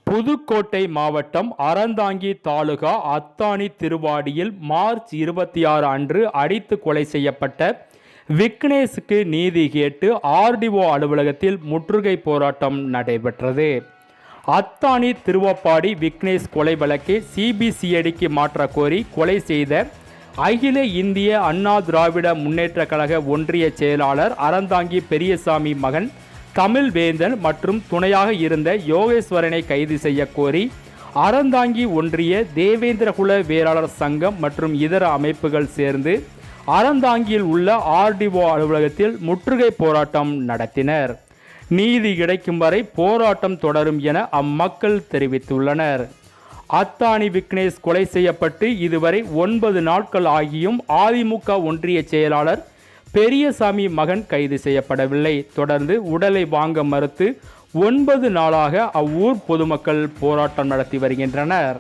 புதுக்கோட்டை மாவட்டம் அறந்தாங்கி தாலுகா அத்தானி திருவாடியில் மார்ச் 26 அன்று அடித்து கொலை செய்யப்பட்ட விக்னேஷுக்கு நீதி கேட்டு ஆர்டிஓ அலுவலகத்தில் முற்றுகை போராட்டம் நடைபெற்றது. அத்தானி திருவப்பாடி விக்னேஷ் கொலை வழக்கை சிபிசிஐடிக்கு மாற்ற கோரி கொலை செய்த அகில இந்திய அண்ணா திராவிட முன்னேற்ற கழக ஒன்றிய செயலாளர் அறந்தாங்கி பெரியசாமி மகன் தமிழ்வேந்தன் மற்றும் துணையாக இருந்த யோகேஸ்வரனை கைது செய்ய கோரி அறந்தாங்கி ஒன்றிய தேவேந்திரகுல வேளாளர் சங்கம் மற்றும் இதர அமைப்புகள் சேர்ந்து அறந்தாங்கியில் உள்ள ஆர்டிஓ அலுவலகத்தில் முற்றுகை போராட்டம் நடத்தினர். நீதி கிடைக்கும் வரை போராட்டம் தொடரும் என அம்மக்கள் தெரிவித்துள்ளனர். அத்தானி விக்னேஷ் கொலை செய்யப்பட்டு இதுவரை 9 நாட்கள் ஆகியும் அதிமுக ஒன்றிய செயலாளர் பெரியசாமி மகன் கைது செய்யப்படவில்லை. தொடர்ந்து உடலை வாங்க மறுத்து 9 நாளாக அவ்வூர் பொதுமக்கள் போராட்டம் நடத்தி வருகின்றனர்.